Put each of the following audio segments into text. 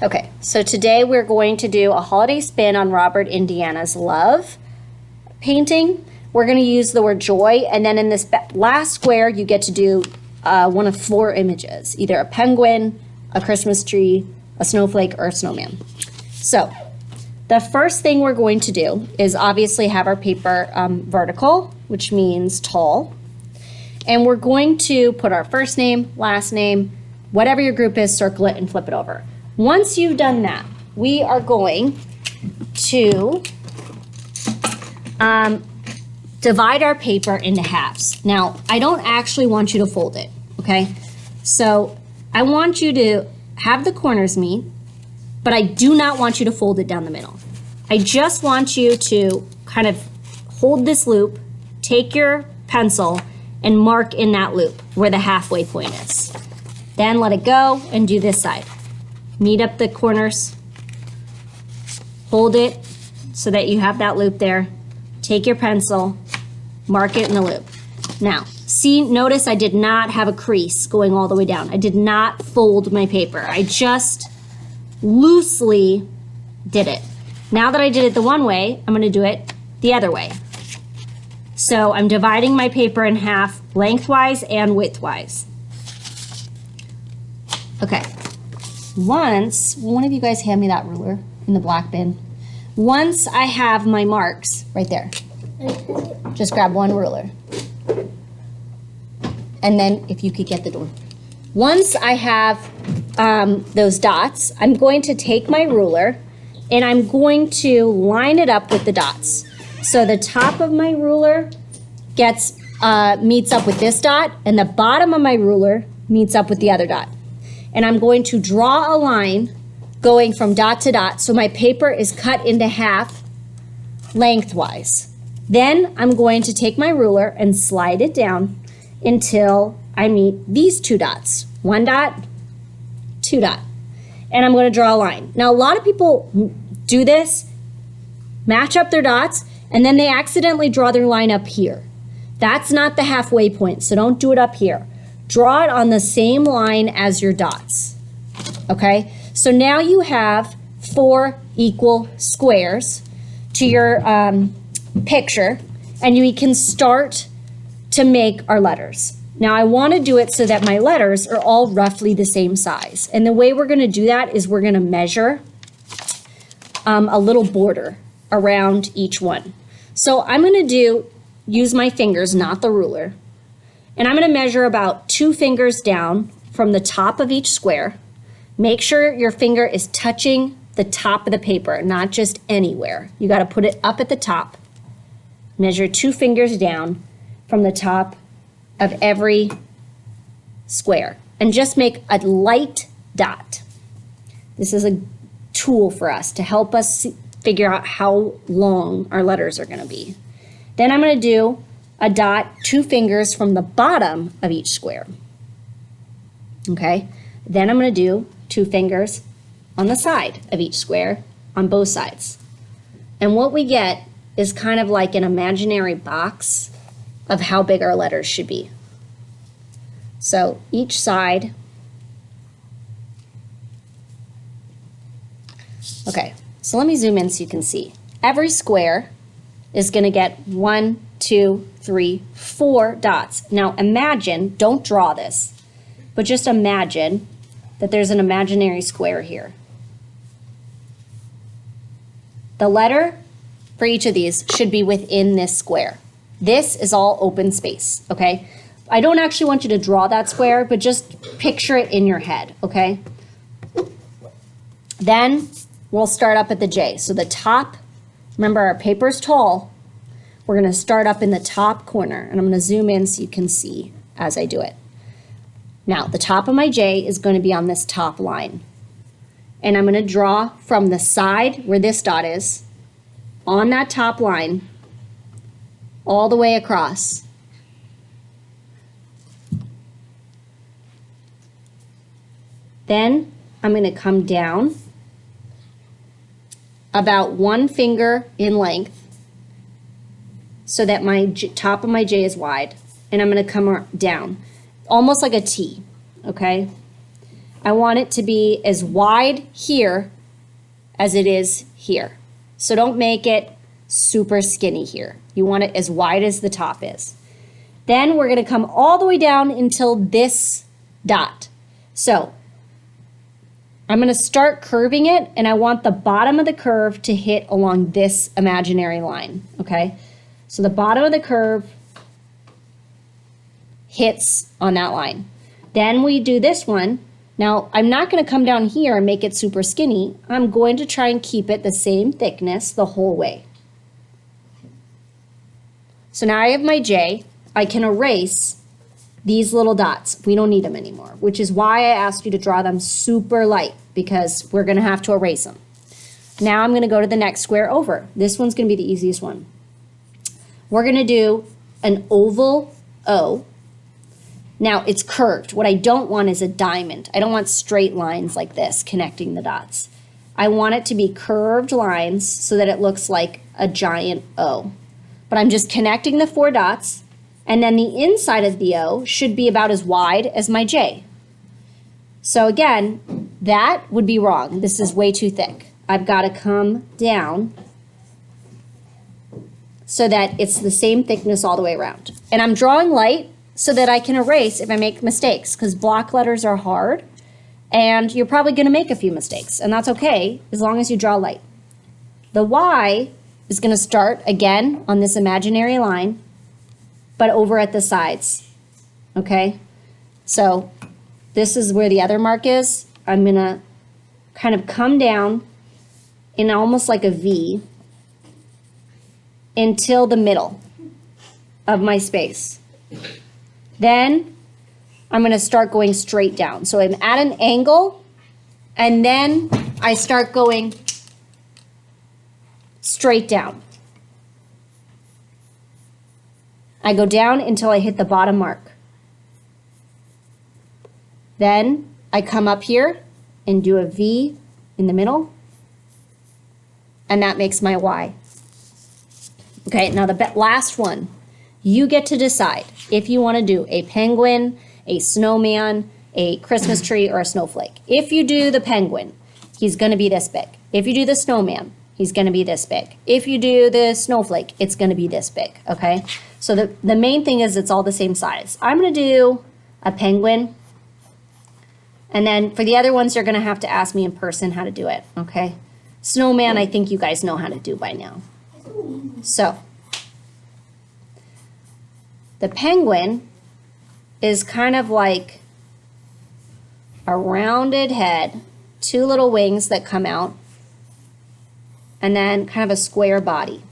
Okay, so today we're going to do a holiday spin on Robert Indiana's Love painting. We're going to use the word joy, and then in this last square you get to do one of 4 images, either a penguin, a Christmas tree, a snowflake, or a snowman. So the first thing we're going to do is obviously have our paper vertical, which means tall, and we're going to put our first name, last name, whatever your group is, circle it and flip it over. Once you've done that, we are going to divide our paper into halves. Now, I don't actually want you to fold it, okay? So I want you to have the corners meet, but I do not want you to fold it down the middle. I just want you to kind of hold this loop, take your pencil, and mark in that loop where the halfway point is. Then let it go and do this side. Meet up the corners, hold it so that you have that loop there. Take your pencil, mark it in the loop. Now, notice I did not have a crease going all the way down. I did not fold my paper. I just loosely did it. Now that I did it the one way, I'm gonna do it the other way. So I'm dividing my paper in half lengthwise and widthwise. Okay. Once, one of you guys hand me that ruler in the black bin. Once I have my marks right there, just grab one ruler. And then if you could get the door. Once I have those dots, I'm going to take my ruler and I'm going to line it up with the dots. So the top of my ruler meets up with this dot, and the bottom of my ruler meets up with the other dot. And I'm going to draw a line going from dot to dot so my paper is cut into half lengthwise. Then I'm going to take my ruler and slide it down until I meet these 2 dots. 1 dot, 2 dot. And I'm going to draw a line. Now, a lot of people do this, match up their dots, and then they accidentally draw their line up here. That's not the halfway point, so don't do it up here. Draw it on the same line as your dots, okay? So now you have 4 equal squares to your picture, and we can start to make our letters. Now I want to do it so that my letters are all roughly the same size. And the way we're going to do that is we're going to measure a little border around each one. So I'm going to use my fingers, not the ruler. And I'm going to measure about 2 fingers down from the top of each square. Make sure your finger is touching the top of the paper, not just anywhere. You got to put it up at the top. Measure 2 fingers down from the top of every square. And just make a light dot. This is a tool for us to help us figure out how long our letters are going to be. Then I'm going to do a dot 2 fingers from the bottom of each square. Okay, then I'm going to do 2 fingers on the side of each square on both sides. And what we get is kind of like an imaginary box of how big our letters should be. So each side. Okay, so let me zoom in so you can see. Every square is going to get 1, 2, 3, 4 dots. Now imagine, don't draw this, but just imagine that there's an imaginary square here. The letter for each of these should be within this square. This is all open space, okay? I don't actually want you to draw that square, but just picture it in your head, okay? Then we'll start up at the J. So the top, remember our paper's tall, we're going to start up in the top corner, and I'm going to zoom in so you can see as I do it. Now, the top of my J is going to be on this top line. And I'm going to draw from the side where this dot is, on that top line, all the way across. Then I'm going to come down about 1 finger in length so that my top of my J is wide, and I'm going to come down almost like a T, okay? I want it to be as wide here as it is here. So don't make it super skinny here. You want it as wide as the top is. Then we're going to come all the way down until this dot. So I'm going to start curving it, and I want the bottom of the curve to hit along this imaginary line, okay? So the bottom of the curve hits on that line. Then we do this one. Now, I'm not going to come down here and make it super skinny. I'm going to try and keep it the same thickness the whole way. So now I have my J. I can erase these little dots. We don't need them anymore, which is why I asked you to draw them super light, because we're going to have to erase them. Now I'm going to go to the next square over. This one's going to be the easiest one. We're going to do an oval O. Now it's curved. What I don't want is a diamond. I don't want straight lines like this connecting the dots. I want it to be curved lines so that it looks like a giant O. But I'm just connecting the 4 dots, and then the inside of the O should be about as wide as my J. So again, that would be wrong. This is way too thick. I've got to come down so that it's the same thickness all the way around. And I'm drawing light so that I can erase if I make mistakes, because block letters are hard and you're probably going to make a few mistakes, and that's okay as long as you draw light. The Y is going to start again on this imaginary line, but over at the sides, okay? So this is where the other mark is. I'm going to kind of come down in almost like a V until the middle of my space. Then I'm going to start going straight down. So I'm at an angle, and then I start going straight down. I go down until I hit the bottom mark. Then I come up here and do a V in the middle, and that makes my Y. Okay, now the last one. You get to decide if you want to do a penguin, a snowman, a Christmas tree, or a snowflake. If you do the penguin, he's going to be this big. If you do the snowman, he's going to be this big. If you do the snowflake, it's going to be this big, okay? So the main thing is it's all the same size. I'm going to do a penguin, and then for the other ones, you're going to have to ask me in person how to do it, okay? Snowman, I think you guys know how to do by now. So the penguin is kind of like a rounded head, 2 little wings that come out, and then kind of a square body.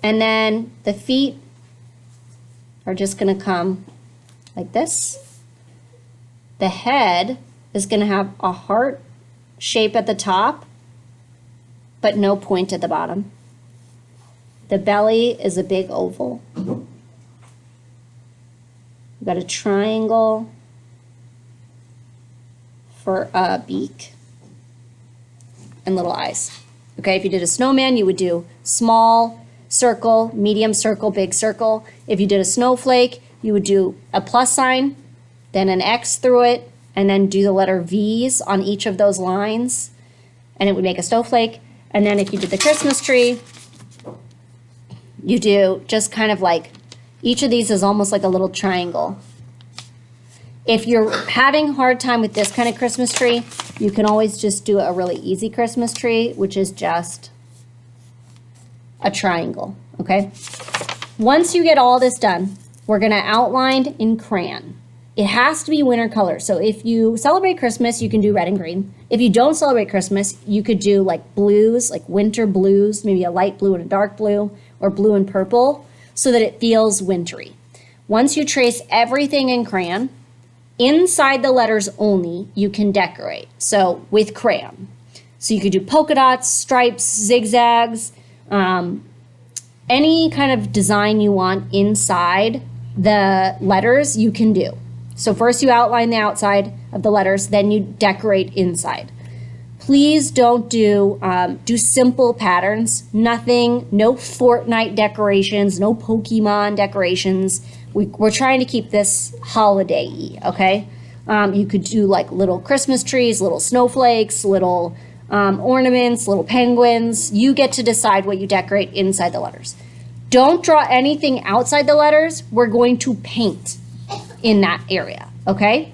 And then the feet are just going to come like this. The head is going to have a heart shape at the top, but no point at the bottom. The belly is a big oval. We've got a triangle for a beak and little eyes. Okay, if you did a snowman, you would do small circle, medium circle, big circle. If you did a snowflake, you would do a plus sign, then an X through it, and then do the letter V's on each of those lines, and it would make a snowflake. And then if you did the Christmas tree, you do just kind of like, each of these is almost like a little triangle. If you're having a hard time with this kind of Christmas tree, you can always just do a really easy Christmas tree, which is just a triangle, okay? Once you get all this done, we're gonna outline in crayon. It has to be winter color. So if you celebrate Christmas, you can do red and green. If you don't celebrate Christmas, you could do like blues, like winter blues, maybe a light blue and a dark blue, or blue and purple, so that it feels wintry. Once you trace everything in crayon, inside the letters only, you can decorate. So with crayon. So you could do polka dots, stripes, zigzags, any kind of design you want inside the letters, you can do. So first you outline the outside of the letters, then you decorate inside. Please don't do simple patterns, nothing, no Fortnite decorations, no Pokemon decorations. We're trying to keep this holiday-y, okay? You could do like little Christmas trees, little snowflakes, little ornaments, little penguins. You get to decide what you decorate inside the letters. Don't draw anything outside the letters. We're going to paint in that area, okay?